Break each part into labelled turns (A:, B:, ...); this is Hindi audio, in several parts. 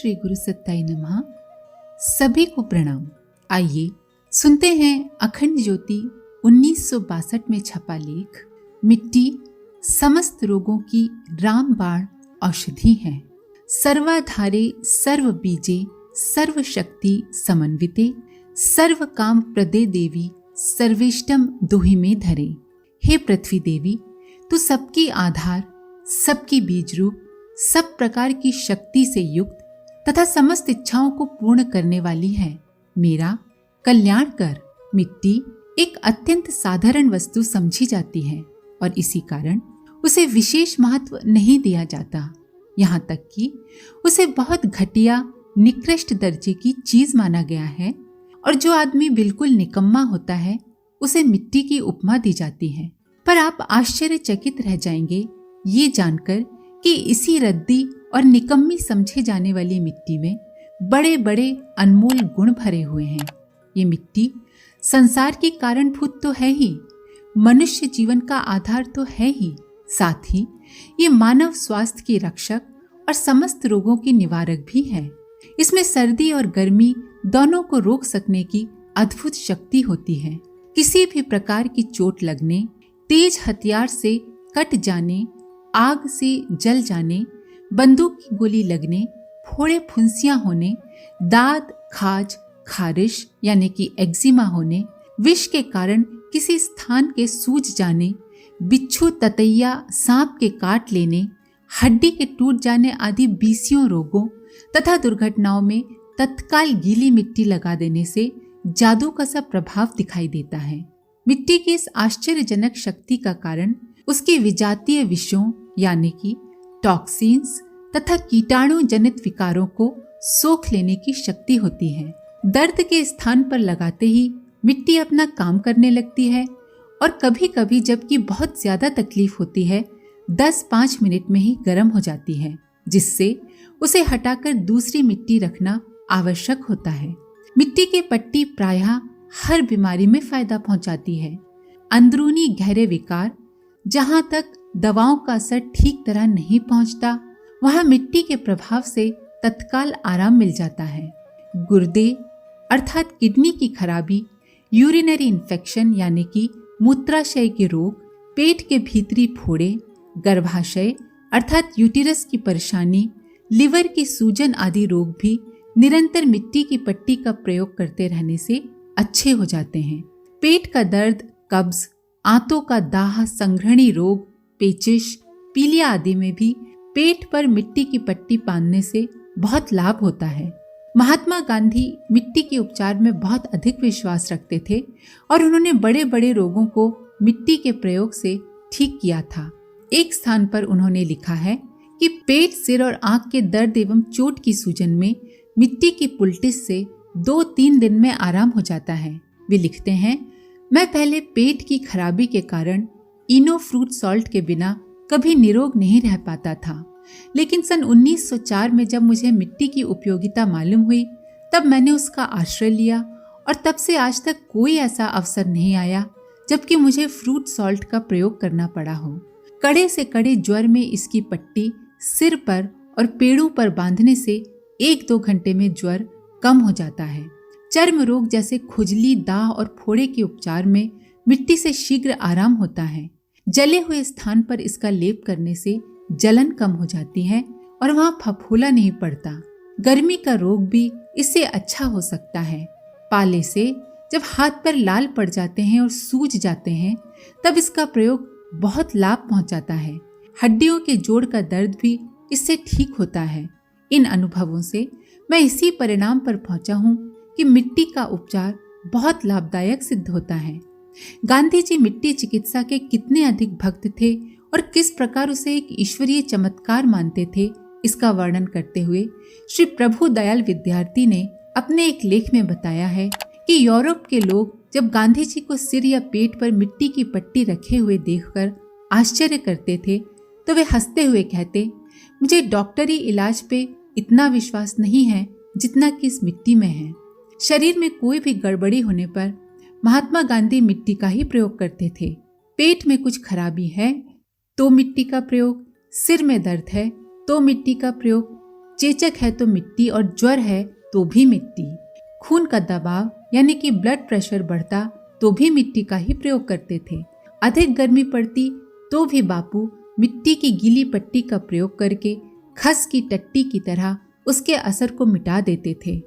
A: श्री गुरु सत्ताई नमः। सभी को प्रणाम। आइए सुनते हैं अखंड ज्योति 1962 में छपा लेख, मिट्टी समस्त रोगों की रामबाण औषधि है। सर्वाधारे सर्व बीजे सर्व शक्ति समन्विते सर्व काम प्रदे देवी सर्वेष्टम दुहि में धरे। हे पृथ्वी देवी, तू सबकी आधार, सबकी बीज रूप, सब प्रकार की शक्ति से युक्त तथा समस्त इच्छाओं को पूर्ण करने वाली है। मेरा कल्याण कर। मिट्टी एक अत्यंत साधारण वस्तु समझी जाती है और इसी कारण उसे विशेष महत्व नहीं दिया जाता। यहाँ तक कि उसे बहुत घटिया निकृष्ट दर्जे की चीज माना गया है और जो आदमी बिल्कुल निकम्मा होता है उसे मिट्टी की उपमा दी जाती है। पर आप आश्चर्यचकित रह जाएंगे ये जानकर कि इसी रद्दी और निकम्मी समझे जाने वाली मिट्टी में बड़े बड़े अनमोल गुण भरे हुए हैं। ये मिट्टी संसार की कारणभूत तो है ही, मनुष्य जीवन का आधार तो है ही, साथ ही ये मानव स्वास्थ्य की रक्षक और समस्त रोगों की निवारक भी है। इसमें सर्दी और गर्मी दोनों को रोक सकने की अद्भुत शक्ति होती है। किसी भी प्रकार की चोट लगने, तेज हथियार से कट जाने, आग से जल जाने, बंदूक की गोली लगने, फोड़े फुंसियां होने, दाद, खाज, खारिश यानी कि एक्जिमा होने, विष के कारण किसी स्थान के सूज जाने, बिच्छू ततैया सांप के काट लेने, हड्डी के टूट जाने आदि बीसियों रोगों तथा दुर्घटनाओं में तत्काल गीली मिट्टी लगा देने से जादू का सा प्रभाव दिखाई देता है। मिट्टी की इस आश्चर्यजनक शक्ति का कारण उसके विजातीय विषयों यानी कि टॉक्सिन्स तथा कीटाणु जनित विकारों को सोख लेने की शक्ति होती है। दर्द के स्थान पर लगाते ही मिट्टी अपना काम करने लगती है और कभी कभी जबकि बहुत ज्यादा तकलीफ होती है 10-5 मिनट में ही गर्म हो जाती है, जिससे उसे हटाकर दूसरी मिट्टी रखना आवश्यक होता है। मिट्टी की पट्टी प्रायः हर बीमारी में फायदा पहुंचाती है। अंदरूनी गहरे विकार, जहां तक दवाओं का असर ठीक तरह नहीं पहुंचता, वहां मिट्टी के प्रभाव से तत्काल आराम मिल जाता है। गुर्दे अर्थात किडनी की खराबी, यूरिनरी इन्फेक्शन यानी कि मूत्राशय के रोग, पेट के भीतरी फोड़े, गर्भाशय अर्थात यूटिरस की परेशानी, लिवर की सूजन आदि रोग भी निरंतर मिट्टी की पट्टी का प्रयोग करते रहने से अच्छे हो जाते हैं। पेट का दर्द, कब्ज, आंतों का दाह, संघ्रणी रोग, पेचिश, पीलिया आदि में भी पेट पर मिट्टी की पट्टी बांधने से बहुत लाभ होता है। महात्मा गांधी मिट्टी के उपचार में बहुत अधिक विश्वास रखते थे और उन्होंने बड़े बड़े रोगों को मिट्टी के प्रयोग से ठीक किया था। एक स्थान पर उन्होंने लिखा है कि पेट, सिर और आंख के दर्द एवं चोट की सूजन में मिट्टी की पुलटिस से 2-3 दिन में आराम हो जाता है। वे लिखते हैं, मैं पहले पेट की खराबी के कारण इनो फ्रूट सॉल्ट के बिना कभी निरोग नहीं रह पाता था, लेकिन सन 1904 में जब मुझे मिट्टी की उपयोगिता मालूम हुई तब मैंने उसका आश्रय लिया और तब से आज तक कोई ऐसा अवसर नहीं आया जबकि मुझे फ्रूट सॉल्ट का प्रयोग करना पड़ा हो। कड़े से कड़े ज्वर में इसकी पट्टी सिर पर और पेड़ों पर बांधने से 1-2 घंटे में ज्वर कम हो जाता है। चर्म रोग जैसे खुजली, दाह और फोड़े के उपचार में मिट्टी से शीघ्र आराम होता है। जले हुए स्थान पर इसका लेप करने से जलन कम हो जाती है और वहाँ फफूला नहीं पड़ता। गर्मी का रोग भी इससे अच्छा हो सकता है। पाले से जब हाथ पर लाल पड़ जाते हैं और सूज जाते हैं तब इसका प्रयोग बहुत लाभ पहुंचाता है। हड्डियों के जोड़ का दर्द भी इससे ठीक होता है। इन अनुभवों से मैं इसी परिणाम पर पहुंचा हूँ कि मिट्टी का उपचार बहुत लाभदायक सिद्ध होता है। गांधी जी मिट्टी चिकित्सा के कितने अधिक भक्त थे और किस प्रकार उसे एक ईश्वरीय चमत्कार मानते थे, इसका वर्णन करते हुए श्री प्रभु दयाल विद्यार्थी ने अपने एक लेख में बताया है कि यूरोप के लोग जब गांधी जी को सिर या पेट पर मिट्टी की पट्टी रखे हुए देखकर आश्चर्य करते थे तो वे हंसते हुए कहते, मुझे डॉक्टरी इलाज पे इतना विश्वास नहीं है जितना कि इस मिट्टी में है। शरीर में कोई भी गड़बड़ी होने पर महात्मा गांधी मिट्टी का ही प्रयोग करते थे। पेट में कुछ खराबी है तो मिट्टी का प्रयोग, सिर में दर्द है तो मिट्टी का प्रयोग, चेचक है तो मिट्टी और ज्वर है तो भी मिट्टी। खून का दबाव यानी कि ब्लड प्रेशर बढ़ता तो भी मिट्टी का ही प्रयोग करते थे। अधिक गर्मी पड़ती तो भी बापू मिट्टी की गीली पट्टी का प्रयोग करके खस की टट्टी की तरह उसके असर को मिटा देते थे।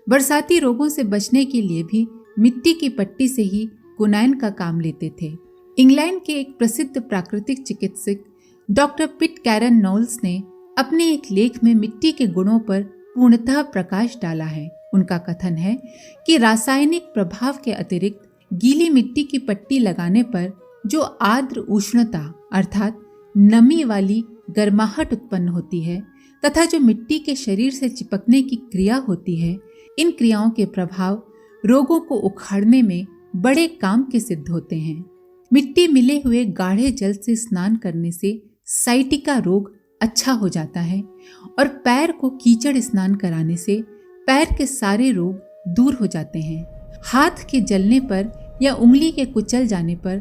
A: बरसाती रोगों से बचने के लिए भी मिट्टी की पट्टी से ही कुनाइन का काम लेते थे। इंग्लैंड के एक प्रसिद्ध प्राकृतिक चिकित्सक डॉक्टर पिट कैरन नोल्स ने अपने एक लेख में मिट्टी के गुणों पर पूर्णतः प्रकाश डाला है। उनका कथन है कि रासायनिक प्रभाव के अतिरिक्त गीली मिट्टी की पट्टी लगाने पर जो आर्द्र उष्णता अर्थात नमी वाली गर्माहट उत्पन्न होती है तथा जो मिट्टी के शरीर से चिपकने की क्रिया होती है, इन क्रियाओं के प्रभाव रोगों को उखाड़ने में बड़े काम के सिद्ध होते हैं। मिट्टी मिले हुए गाढ़े जल से स्नान करने से साइटिका रोग अच्छा हो जाता है और पैर को कीचड़ स्नान कराने से पैर के सारे रोग दूर हो जाते हैं। हाथ के जलने पर या उंगली के कुचल जाने पर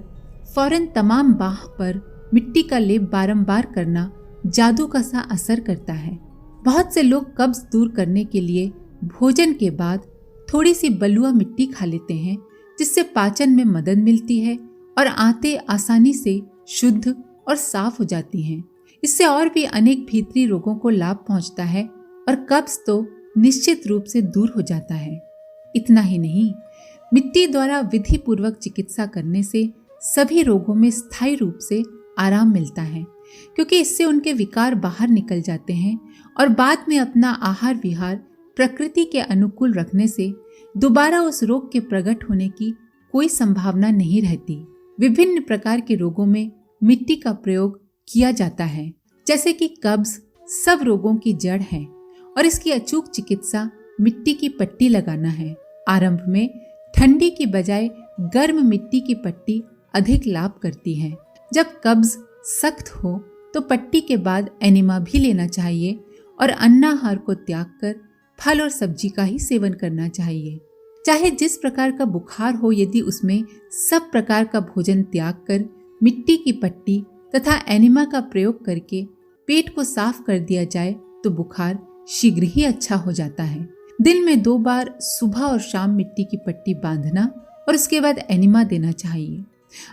A: फौरन तमाम बाह पर मिट्टी का लेप बारंबार करना जादू का सा असर करता है। बहुत से लोग कब्ज दूर करने के लिए भोजन के बाद थोड़ी सी बलुआ मिट्टी खा लेते हैं, जिससे पाचन में मदद मिलती है और आंतें आसानी से शुद्ध और साफ हो जाती हैं। इससे और भी अनेक भीतरी रोगों को लाभ पहुंचता है और कब्ज तो निश्चित रूप से दूर हो जाता है। इतना ही नहीं, मिट्टी द्वारा विधि पूर्वक चिकित्सा करने से सभी रोगों में स्थायी रूप से आराम मिलता है, क्योंकि इससे उनके विकार बाहर निकल जाते हैं और बाद में अपना आहार विहार प्रकृति के अनुकूल रखने से दोबारा उस रोग के प्रकट होने की कोई संभावना नहीं रहती। विभिन्न प्रकार के रोगों में मिट्टी का प्रयोग किया जाता है, जैसे कि कब्ज सब रोगों की जड़ है और इसकी अचूक चिकित्सा मिट्टी की पट्टी लगाना है। आरंभ में ठंडी की बजाय गर्म मिट्टी की पट्टी अधिक लाभ करती है। जब कब्ज सख्त हो तो पट्टी के बाद एनिमा भी लेना चाहिए और अन्नाहार को त्याग कर फल और सब्जी का ही सेवन करना चाहिए। चाहे जिस प्रकार का बुखार हो, यदि उसमें सब प्रकार का भोजन त्याग कर मिट्टी की पट्टी तथा एनिमा का प्रयोग करके पेट को साफ कर दिया जाए तो बुखार शीघ्र ही अच्छा हो जाता है। दिन में 2 बार सुबह और शाम मिट्टी की पट्टी बांधना और उसके बाद एनिमा देना चाहिए।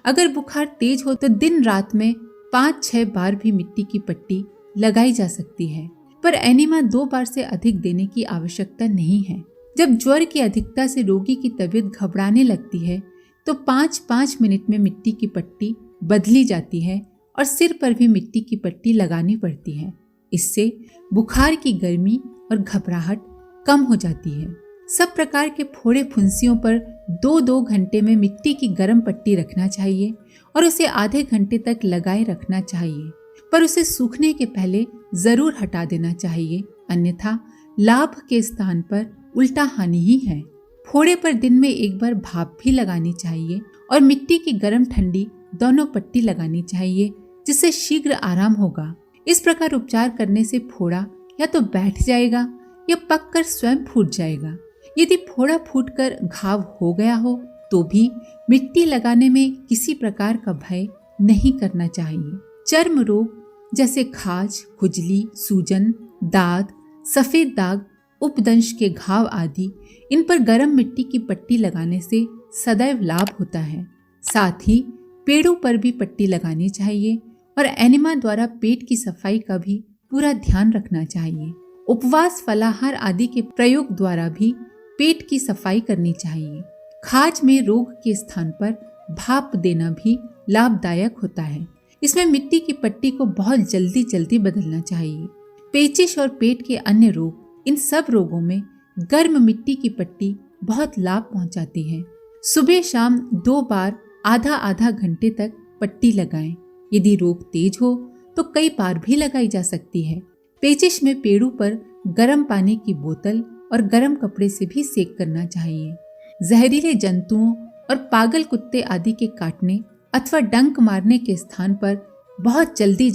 A: अगर बुखार तेज हो तो दिन रात में 5-6 बार भी मिट्टी की पट्टी लगाई जा सकती है, पर एनिमा 2 बार से अधिक देने की आवश्यकता नहीं है। जब ज्वर की अधिकता से रोगी की तबीयत घबराने लगती है तो 5-5 मिनट में मिट्टी की पट्टी बदली जाती है और सिर पर भी मिट्टी की पट्टी लगानी पड़ती है। इससे बुखार की गर्मी और घबराहट कम हो जाती है। सब प्रकार के फोड़े फुंसियों पर 2-2 घंटे में मिट्टी की गर्म पट्टी रखना चाहिए और उसे आधे घंटे तक लगाए रखना चाहिए, पर उसे सूखने के पहले जरूर हटा देना चाहिए, अन्यथा लाभ के स्थान पर उल्टा हानि ही है। फोड़े पर दिन में 1 बार भाप भी लगानी चाहिए और मिट्टी की गर्म ठंडी दोनों पट्टी लगानी चाहिए, जिससे शीघ्र आराम होगा। इस प्रकार उपचार करने से फोड़ा या तो बैठ जाएगा या पककर स्वयं फूट जाएगा। यदि फोड़ा फूटकर घाव हो गया हो तो भी मिट्टी लगाने में किसी प्रकार का भय नहीं करना चाहिए। चर्म रोग जैसे खाज, खुजली, सूजन, दाद, सफेद दाग, उपदंश के घाव आदि, इन पर गर्म मिट्टी की पट्टी लगाने से सदैव लाभ होता है। साथ ही पेड़ों पर भी पट्टी लगानी चाहिए और एनिमा द्वारा पेट की सफाई का भी पूरा ध्यान रखना चाहिए। उपवास, फलाहार आदि के प्रयोग द्वारा भी पेट की सफाई करनी चाहिए। खाज में रोग के स्थान पर भाप देना भी लाभदायक होता है। इसमें मिट्टी की पट्टी को बहुत जल्दी बदलना चाहिए। पेचिश और पेट के अन्य रोग, इन सब रोगों में गर्म मिट्टी की पट्टी बहुत लाभ पहुंचाती है। सुबह शाम 2 बार आधा घंटे तक पट्टी लगाएं। यदि रोग तेज हो तो कई बार भी लगाई जा सकती है। पेचिश में पेड़ों पर गर्म पानी की बोतल और गर्म कपड़े से भी सेक करना चाहिए। जहरीले जंतुओं और पागल कुत्ते आदि के काटने अथवा डंक मारने के स्थान पर बहुत जल्दी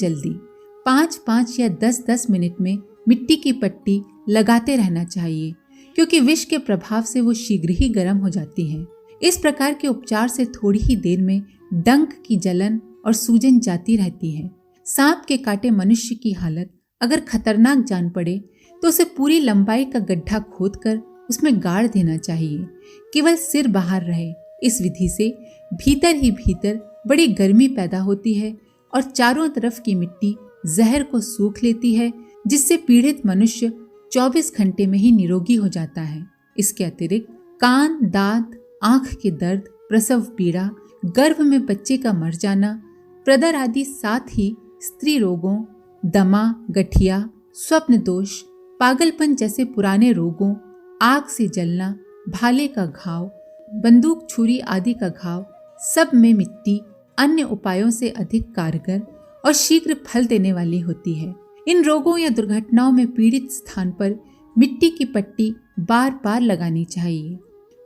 A: 5-5 या 10-10 मिनट में मिट्टी की पट्टी लगाते रहना चाहिए, क्योंकि विष के प्रभाव से वो शीघ्र ही गर्म हो जाती है। इस प्रकार के उपचार से थोड़ी ही देर में डंक की जलन और सूजन जाती रहती है। सांप के काटे मनुष्य की हालत अगर खतरनाक जान पड़े तो उसे पूरी लंबाई का गड्ढा खोदकर उसमें गाड़ देना चाहिए। केवल सिर बाहर रहे। इस विधि से भीतर ही भीतर बड़ी गर्मी पैदा होती है और चारों तरफ की मिट्टी जहर को सूख लेती है, जिससे पीड़ित मनुष्य 24 घंटे में ही निरोगी हो जाता है। इसके अतिरिक्त कान, दांत, आंख के दर्द, प्रसव पीड़ा, गर्भ में बच्चे का मर जाना, प्रदर आदि, साथ ही स्त्री रोगों, दमा, गठिया, स्वप्न दोष, पागलपन जैसे पुराने रोगों, आग से जलना, भाले का घाव, बंदूक छुरी आदि का घाव, सब में मिट्टी अन्य उपायों से अधिक कारगर और शीघ्र फल देने वाली होती है। इन रोगों या दुर्घटनाओं में पीड़ित स्थान पर मिट्टी की पट्टी बार बार लगानी चाहिए।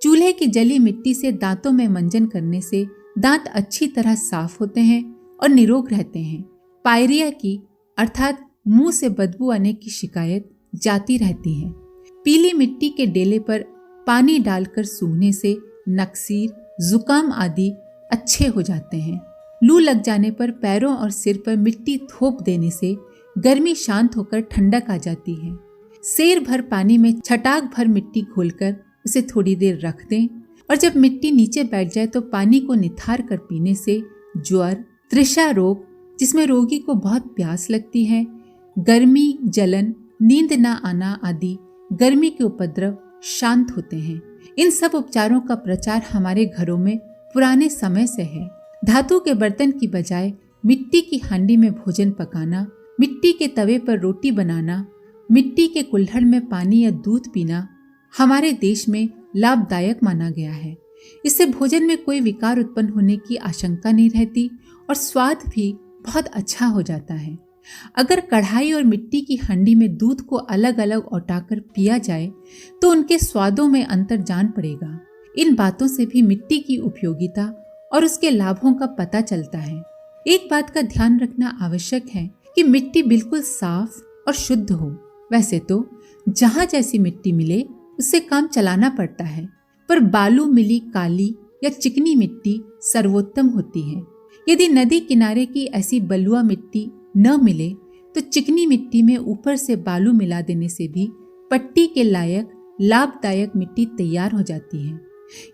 A: चूल्हे की जली मिट्टी से दांतों में मंजन करने से दांत अच्छी तरह साफ होते हैं और निरोग रहते हैं। पायरिया की अर्थात मुंह से बदबू आने की शिकायत जाती रहती है। पीली मिट्टी के डेले पर पानी डालकर सूंघने से नक्सीर, जुकाम आदि अच्छे हो जाते हैं। लू लग जाने पर पैरों और सिर पर मिट्टी थोप देने से गर्मी शांत होकर ठंडक आ जाती है। सेर भर पानी में छटाक भर मिट्टी घोलकर उसे थोड़ी देर रख दें और जब मिट्टी नीचे बैठ जाए तो पानी को निथार कर पीने से ज्वर, तृषा रोग जिसमें रोगी को बहुत प्यास लगती है, गर्मी, जलन, नींद न आना आदि गर्मी के उपद्रव शांत होते हैं। इन सब उपचारों का प्रचार हमारे घरों में पुराने समय से है। धातु के बर्तन की बजाय मिट्टी की हांडी में भोजन पकाना, मिट्टी के तवे पर रोटी बनाना, मिट्टी के कुल्हड़ में पानी या दूध पीना हमारे देश में लाभदायक माना गया है। इससे भोजन में कोई विकार उत्पन्न होने की आशंका नहीं रहती और स्वाद भी बहुत अच्छा हो जाता है। अगर कढ़ाई और मिट्टी की हांडी में दूध को अलग अलग औटाकर पिया जाए तो उनके स्वादों में अंतर जान पड़ेगा। इन बातों से भी मिट्टी की उपयोगिता और उसके लाभों का पता चलता है। एक बात का ध्यान रखना आवश्यक है कि मिट्टी बिल्कुल साफ और शुद्ध हो। वैसे तो जहाँ जैसी मिट्टी मिले उससे काम चलाना पड़ता है, पर बालू मिली काली या चिकनी मिट्टी सर्वोत्तम होती है। यदि नदी किनारे की ऐसी बलुआ मिट्टी न मिले तो चिकनी मिट्टी में ऊपर से बालू मिला देने से भी पट्टी के लायक लाभदायक मिट्टी तैयार हो जाती है।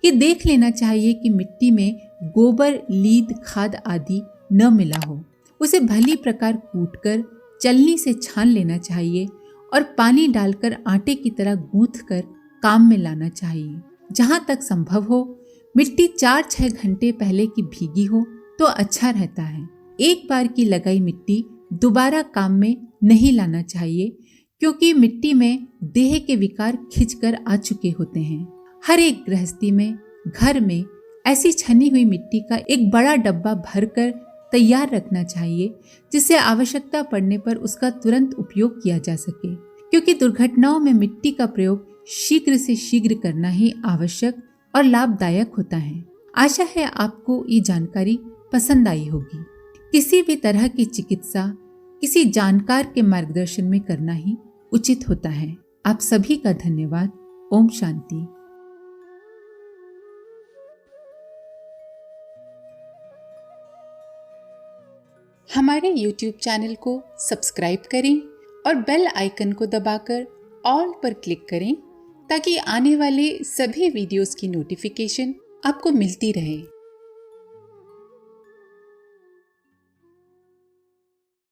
A: ये देख लेना चाहिए कि मिट्टी में गोबर, लीद, खाद आदि न मिला हो। उसे भली प्रकार कूटकर चलनी से छान लेना चाहिए और पानी डालकर आटे की तरह गूंथकर काम में लाना चाहिए। जहाँ तक संभव हो मिट्टी 4-6 घंटे पहले की भीगी हो तो अच्छा रहता है। एक बार की लगाई मिट्टी दोबारा काम में नहीं लाना चाहिए, क्योंकि मिट्टी में देह के विकार खिंचकर आ चुके होते हैं। हर एक गृहस्थी में, घर में ऐसी छनी हुई मिट्टी का एक बड़ा डब्बा भरकर तैयार रखना चाहिए, जिससे आवश्यकता पड़ने पर उसका तुरंत उपयोग किया जा सके, क्योंकि दुर्घटनाओं में मिट्टी का प्रयोग शीघ्र से शीघ्र करना ही आवश्यक और लाभदायक होता है। आशा है आपको ये जानकारी पसंद आई होगी। किसी भी तरह की चिकित्सा किसी जानकार के मार्गदर्शन में करना ही उचित होता है। आप सभी का धन्यवाद। ओम शांति। हमारे YouTube चैनल को सब्सक्राइब करें और बेल आइकन को दबाकर ऑल पर क्लिक करें ताकि आने वाले सभी वीडियोस की नोटिफिकेशन आपको मिलती रहे।